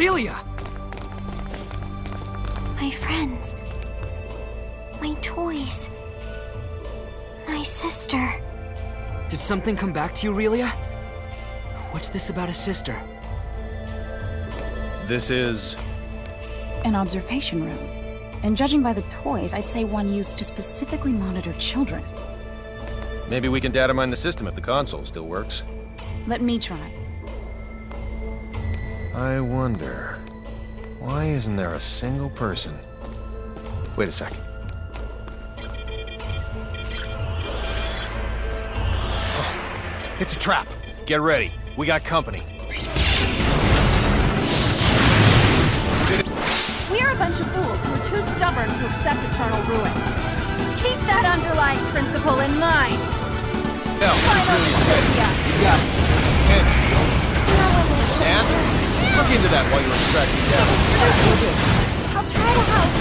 Aurelia! My friends. My toys. My sister. Did something come back to you, Aurelia? What's this about a sister? This is... an observation room. And judging by the toys, I'd say one used to specifically monitor children. Maybe we can data mine the system if the console still works. Let me try. I wonder... why isn't there a single person? Wait a second. Oh, it's a trap! Get ready. We got company. We're a bunch of fools who are too stubborn to accept eternal ruin. Keep that underlying principle in mind. No, Final Utopia. Yeah. And look into that while you're extracting data. I'll try to help.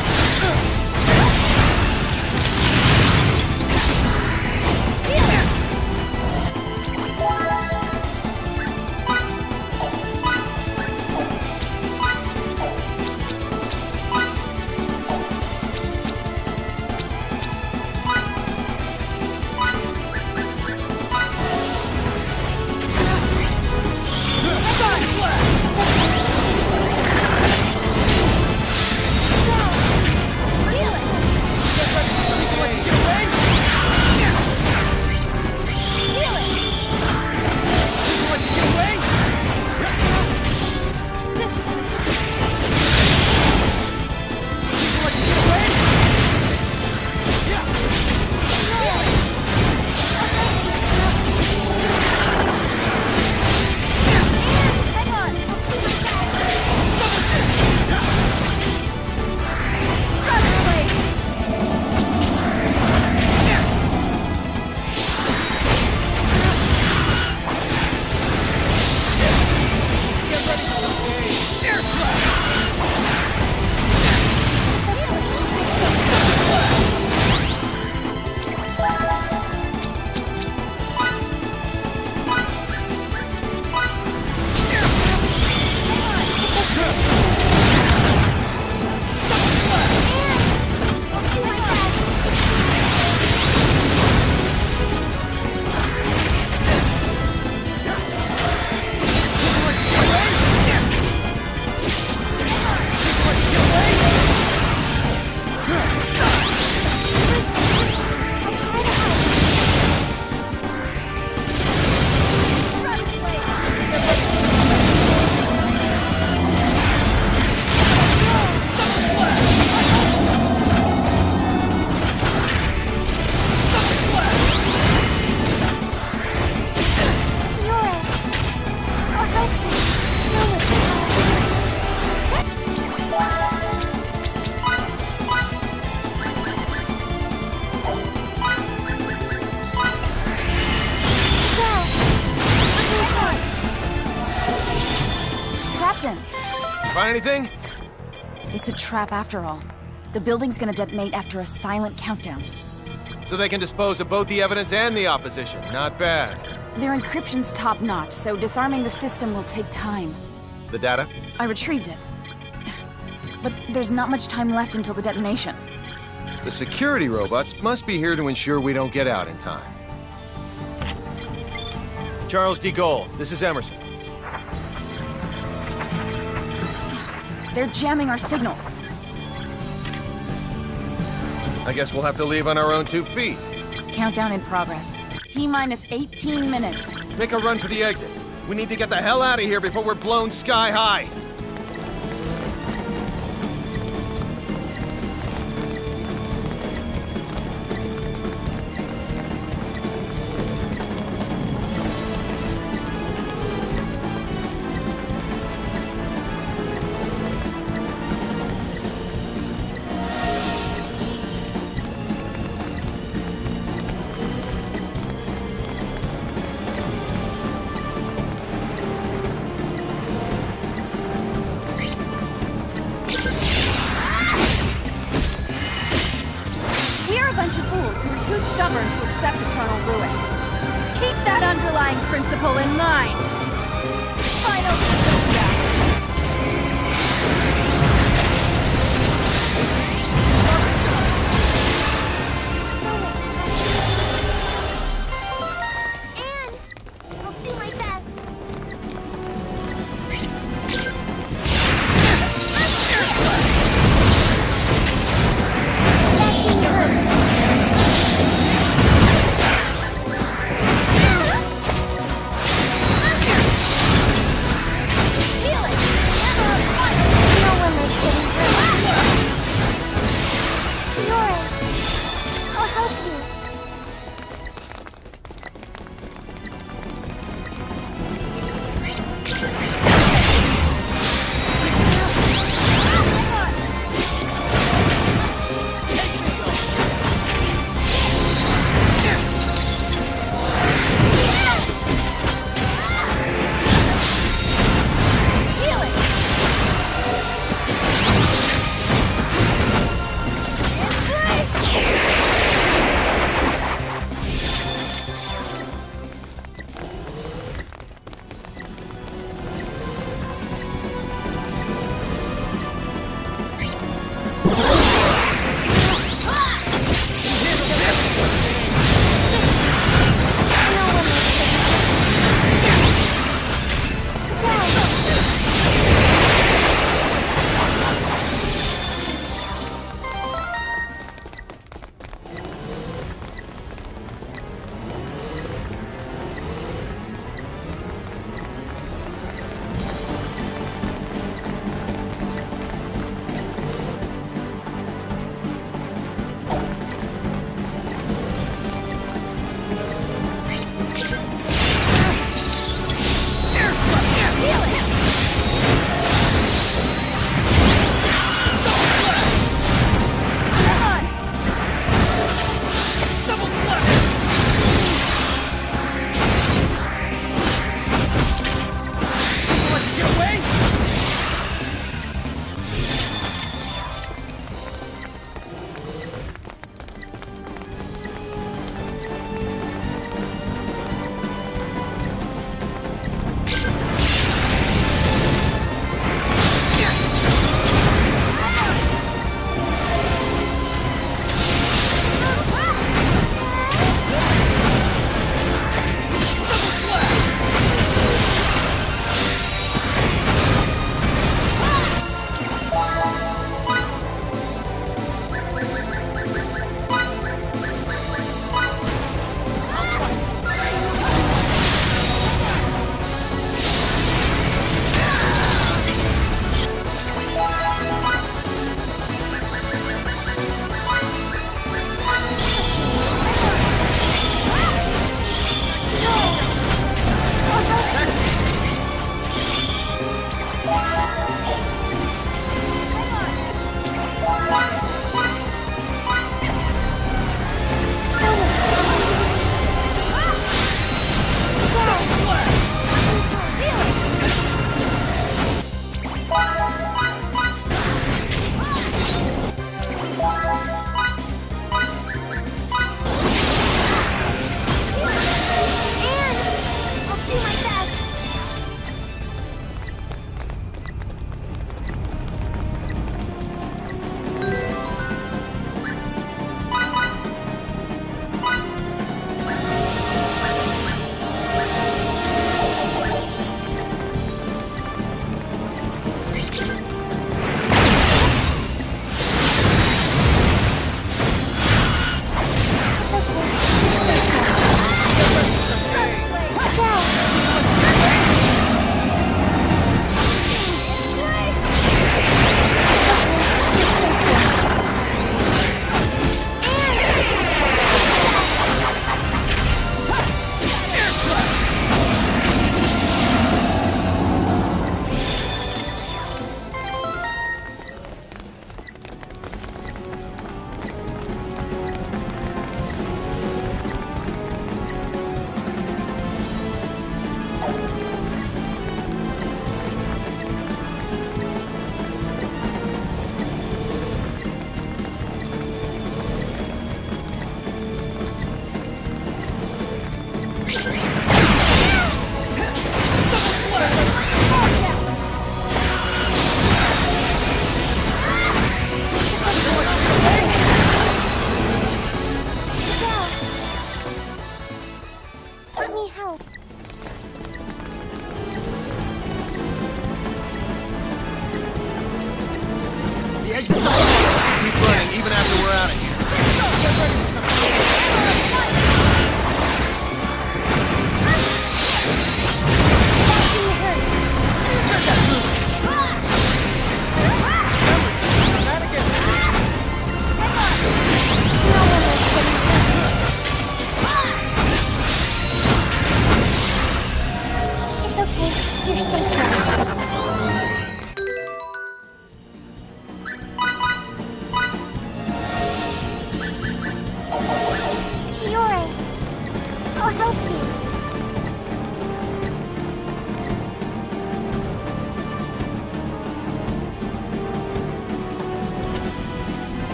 Find anything? It's a trap after all. The building's gonna detonate after a silent countdown. So they can dispose of both the evidence and the opposition. Not bad. Their encryption's top-notch, so disarming the system will take time. The data? I retrieved it. But there's not much time left until the detonation. The security robots must be here to ensure we don't get out in time. Charles D. Gaulle, this is Emerson. They're jamming our signal. I guess we'll have to leave on our own 2 feet. Countdown in progress. T-minus 18 minutes. Make a run for the exit. We need to get the hell out of here before we're blown sky high.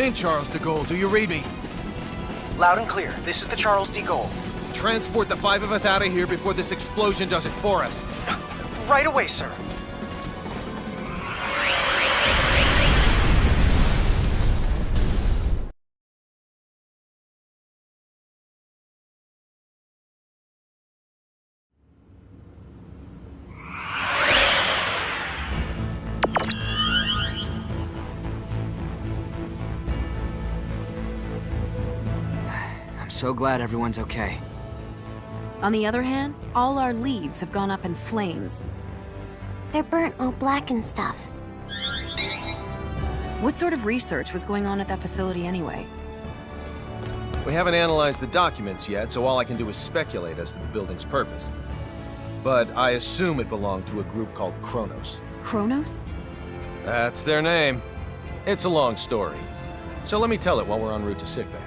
in, Charles de Gaulle. Do you read me? Loud and clear. This is the Charles de Gaulle. Transport the 5 of us out of here before this explosion does it for us. Right away, sir. I'm so glad everyone's okay. On the other hand, all our leads have gone up in flames. They're burnt all black and stuff. What sort of research was going on at that facility anyway? We haven't analyzed the documents yet, so all I can do is speculate as to the building's purpose. But I assume it belonged to a group called Kronos. Kronos? That's their name. It's a long story. So let me tell it while we're en route to sickbay.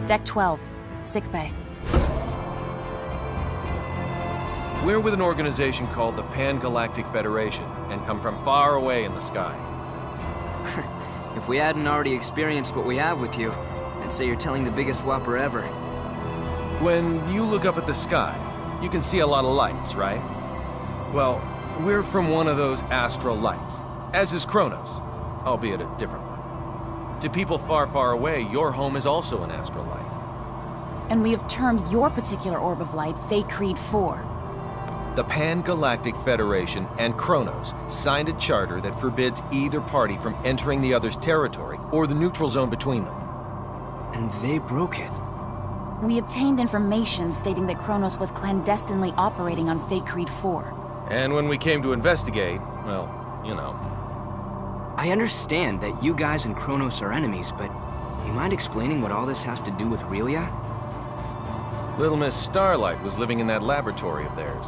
Deck 12, sickbay. We're with an organization called the Pan-Galactic Federation, and come from far away in the sky. If we hadn't already experienced what we have with you, I'd say you're telling the biggest whopper ever. When you look up at the sky, you can see a lot of lights, right? Well, we're from one of those astral lights, as is Kronos, albeit a different one. To people far, far away, your home is also an astral light. And we have termed your particular orb of light Fate Creed 4. The Pan-Galactic Federation and Kronos signed a charter that forbids either party from entering the other's territory or the neutral zone between them. And they broke it. We obtained information stating that Kronos was clandestinely operating on Fate Creed 4. And when we came to investigate, well, you know. I understand that you guys and Kronos are enemies, but you mind explaining what all this has to do with Relia? Little Miss Starlight was living in that laboratory of theirs.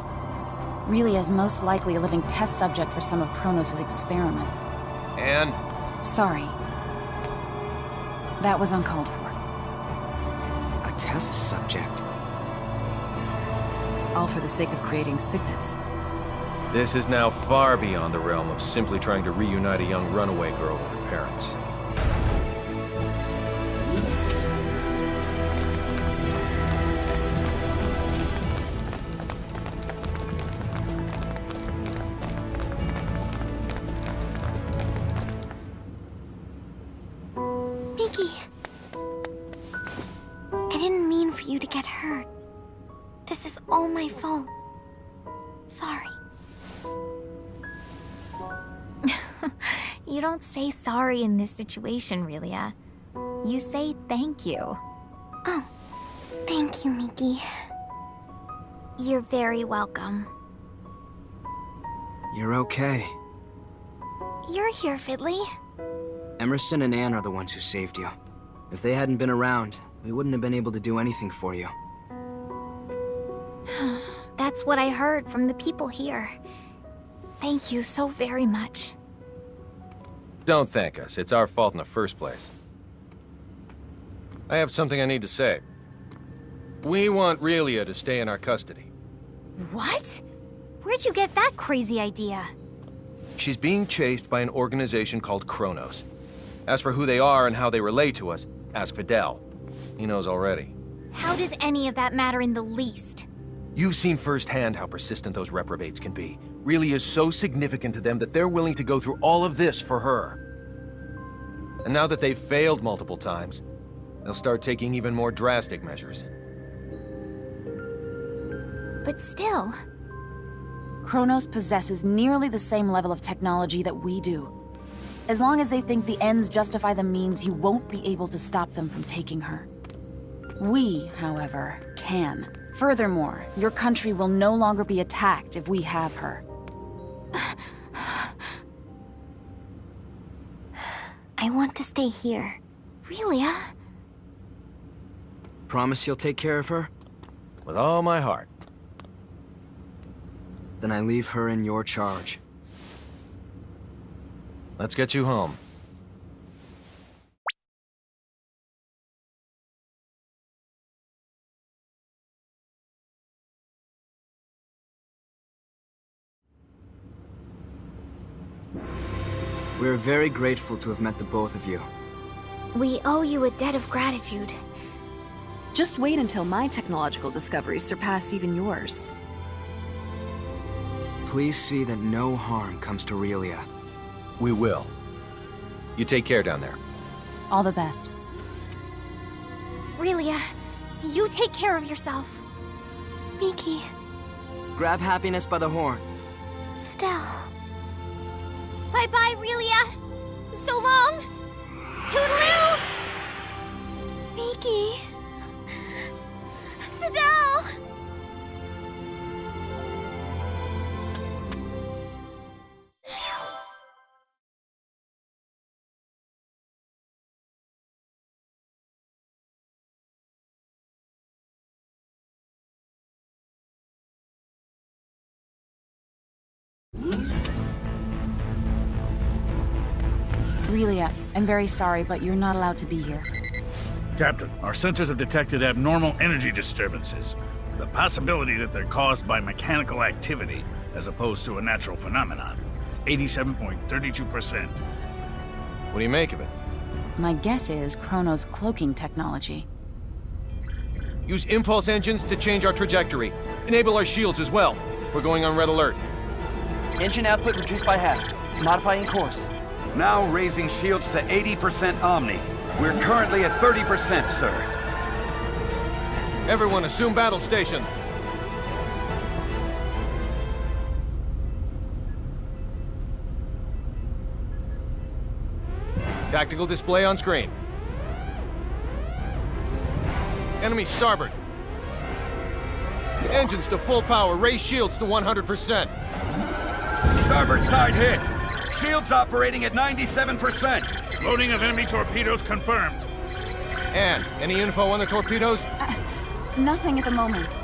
Relia is most likely a living test subject for some of Kronos' experiments. And? Sorry. That was uncalled for. A test subject? All for the sake of creating signets. This is now far beyond the realm of simply trying to reunite a young runaway girl with her parents. Mickey! I didn't mean for you to get hurt. This is all my fault. Sorry. You don't say sorry in this situation, Relia. You say thank you. Oh, thank you, Mickey. You're very welcome. You're okay. You're here, Fiddly. Emerson and Anne are the ones who saved you. If they hadn't been around, we wouldn't have been able to do anything for you. That's what I heard from the people here. Thank you so very much. Don't thank us. It's our fault in the first place. I have something I need to say. We want Relia to stay in our custody. What? Where'd you get that crazy idea? She's being chased by an organization called Kronos. As for who they are and how they relate to us, ask Fidel. He knows already. How does any of that matter in the least? You've seen firsthand how persistent those reprobates can be. Relia is so significant to them that they're willing to go through all of this for her. And now that they've failed multiple times, they'll start taking even more drastic measures. But still... Kronos possesses nearly the same level of technology that we do. As long as they think the ends justify the means, you won't be able to stop them from taking her. We, however, can. Furthermore, your country will no longer be attacked if we have her. I want to stay here. Really? Promise you'll take care of her? With all my heart. Then I leave her in your charge. Let's get you home. We're very grateful to have met the both of you. We owe you a debt of gratitude. Just wait until my technological discoveries surpass even yours. Please see that no harm comes to Relia. We will. You take care down there. All the best. Relia, you take care of yourself. Miki, Grab happiness by the horn. Fidel. Bye-bye, Relia. So long. Toodaloo! Miki. Fidel! Relia, I'm very sorry, but you're not allowed to be here. Captain, our sensors have detected abnormal energy disturbances. The possibility that they're caused by mechanical activity, as opposed to a natural phenomenon, is 87.32%. What do you make of it? My guess is Chrono's cloaking technology. Use impulse engines to change our trajectory. Enable our shields as well. We're going on red alert. Engine output reduced by half. Modifying course. Now raising shields to 80% Omni. We're currently at 30%, sir. Everyone assume battle stations. Tactical display on screen. Enemy starboard. Engines to full power. Raise shields to 100%. Starboard side hit. Shields operating at 97%. Loading of enemy torpedoes confirmed. Anne, any info on the torpedoes? Nothing at the moment.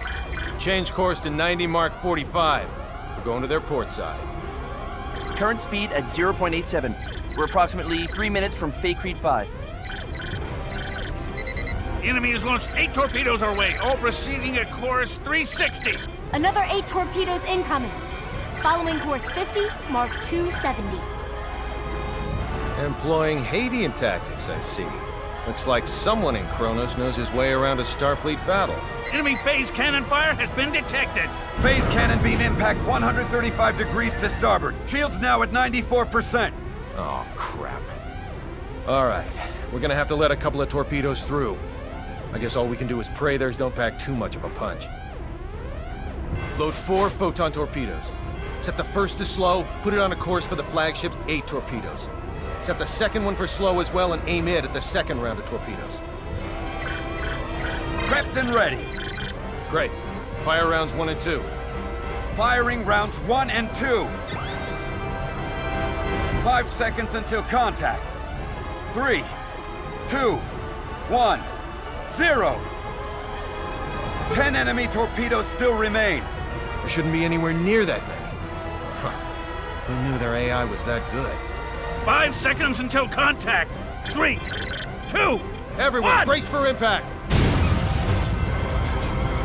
Change course to 90 Mark 45. We're going to their port side. Current speed at 0.87. We're approximately 3 minutes from Fay Creed 5. The enemy has launched 8 torpedoes our way, all proceeding at course 360. Another 8 torpedoes incoming. Following course 50, Mark 270. Employing Hadean tactics, I see. Looks like someone in Kronos knows his way around a Starfleet battle. Enemy phase cannon fire has been detected. Phase cannon beam impact 135 degrees to starboard. Shields now at 94%. Oh, crap. All right, we're gonna have to let a couple of torpedoes through. I guess all we can do is pray theirs don't pack too much of a punch. Load 4 photon torpedoes. Set the first to slow, put it on a course for the flagship's 8 torpedoes. Set the second one for slow as well and aim it at the second round of torpedoes. Prepped and ready. Great. Fire rounds 1 and 2. Firing rounds 1 and 2. 5 seconds until contact. 3, 2, 1, 0. 10 enemy torpedoes still remain. There shouldn't be anywhere near that many. Huh. Who knew their AI was that good? 5 seconds until contact. 3, 2, Everyone, 1. brace for impact!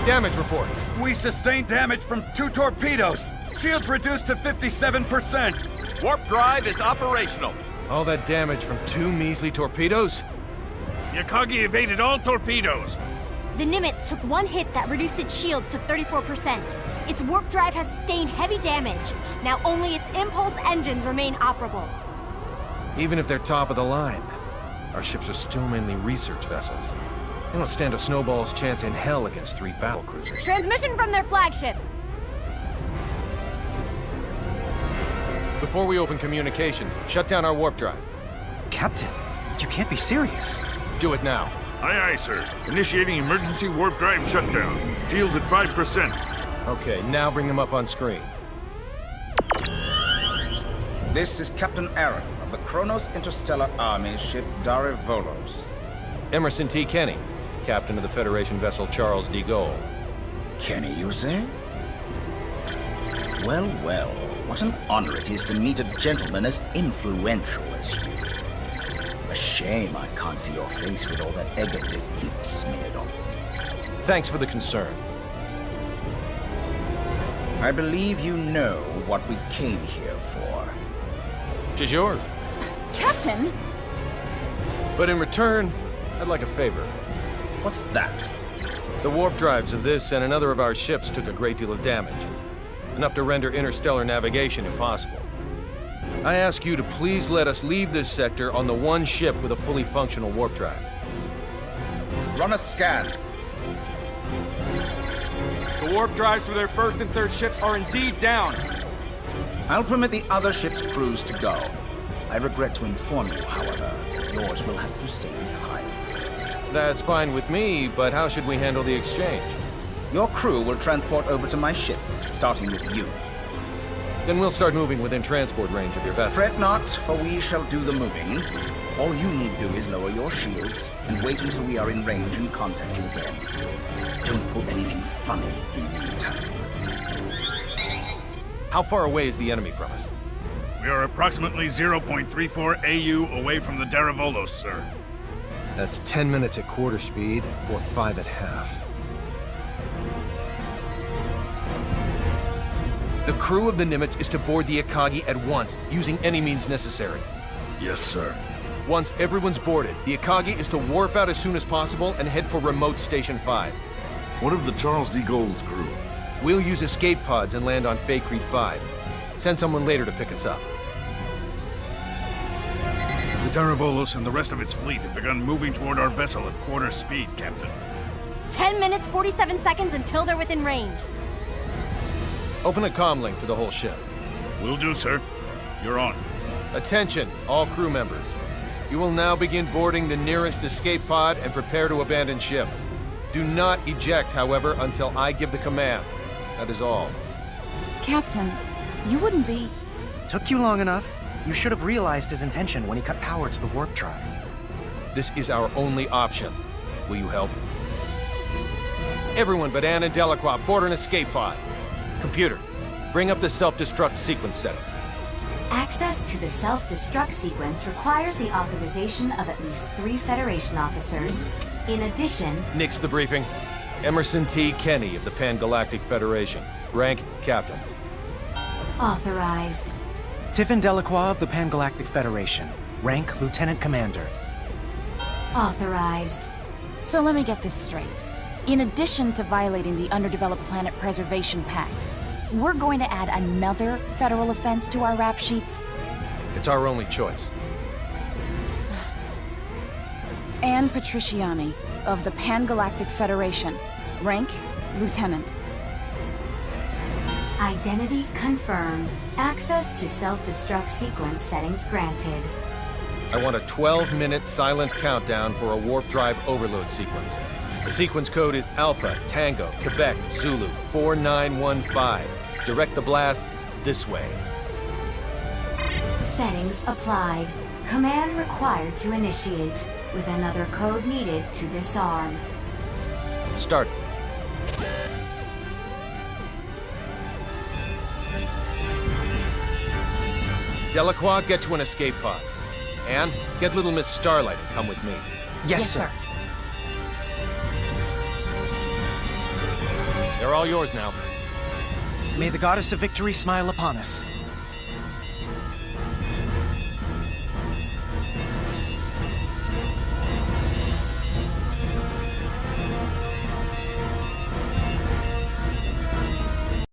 Damage report. We sustained damage from 2 torpedoes. Shields reduced to 57%. Warp drive is operational. All that damage from 2 measly torpedoes? Yakagi evaded all torpedoes. The Nimitz took 1 hit that reduced its shields to 34%. Its warp drive has sustained heavy damage. Now only its impulse engines remain operable. Even if they're top of the line, our ships are still mainly research vessels. They don't stand a snowball's chance in hell against 3 battle cruisers. Transmission from their flagship. Before we open communications, shut down our warp drive. Captain, you can't be serious. Do it now. Aye, aye, sir. Initiating emergency warp drive shutdown. Shields at 5%. Okay, now bring them up on screen. This is Captain Aaron of the Kronos Interstellar Army ship Darivolos. Emerson T. Kenny, captain of the Federation vessel Charles D. Gaulle. Kenny, you say? Well, well, what an honor it is to meet a gentleman as influential as you. A shame I can't see your face with all that egg of defeat smeared on it. Thanks for the concern. I believe you know what we came here for. Tis yours. Captain! But in return, I'd like a favor. What's that? The warp drives of this and another of our ships took a great deal of damage. Enough to render interstellar navigation impossible. I ask you to please let us leave this sector on the one ship with a fully functional warp drive. Run a scan. The warp drives for their first and third ships are indeed down. I'll permit the other ship's crews to go. I regret to inform you, however, that yours will have to stay behind. That's fine with me, but how should we handle the exchange? Your crew will transport over to my ship, starting with you. Then we'll start moving within transport range of your vessel. Fret not, for we shall do the moving. All you need do is lower your shields and wait until we are in range and contact you again. Don't pull anything funny in the meantime. How far away is the enemy from us? We are approximately 0.34 AU away from the Darivolos, sir. That's 10 minutes at quarter speed, or 5 at half. The crew of the Nimitz is to board the Akagi at once, using any means necessary. Yes, sir. Once everyone's boarded, the Akagi is to warp out as soon as possible and head for remote Station 5. What of the Charles D. Gaulle's crew? We'll use escape pods and land on Faithlessness 5. Send someone later to pick us up. The Darivolos and the rest of its fleet have begun moving toward our vessel at quarter speed, Captain. 10 minutes, 47 seconds until they're within range. Open a comm link to the whole ship. Will do, sir. You're on. Attention, all crew members. You will now begin boarding the nearest escape pod and prepare to abandon ship. Do not eject, however, until I give the command. That is all. Captain, you wouldn't be... Took you long enough. You should have realized his intention when he cut power to the warp drive. This is our only option. Will you help? Everyone but Anne and Delacroix board an escape pod. Computer, bring up the self-destruct sequence settings. Access to the self-destruct sequence requires the authorization of at least 3 Federation officers. In addition... Nix the briefing. Emerson T. Kenny of the Pan-Galactic Federation. Rank, Captain. Authorized. Tiffin Delacroix of the Pan-Galactic Federation. Rank, Lieutenant Commander. Authorized. So let me get this straight. In addition to violating the Underdeveloped Planet Preservation Pact, we're going to add another federal offense to our rap sheets? It's our only choice. Anne Patriciani of the Pan-Galactic Federation. Rank, Lieutenant. Identities confirmed. Access to self-destruct sequence settings granted. I want a 12-minute silent countdown for a warp drive overload sequence. The sequence code is Alpha, Tango, Quebec, Zulu, 4915. Direct the blast this way. Settings applied. Command required to initiate, with another code needed to disarm. Start. Delacroix, get to an escape pod. Anne, get Little Miss Starlight and come with me. Yes, sir. They're all yours now. May the goddess of victory smile upon us.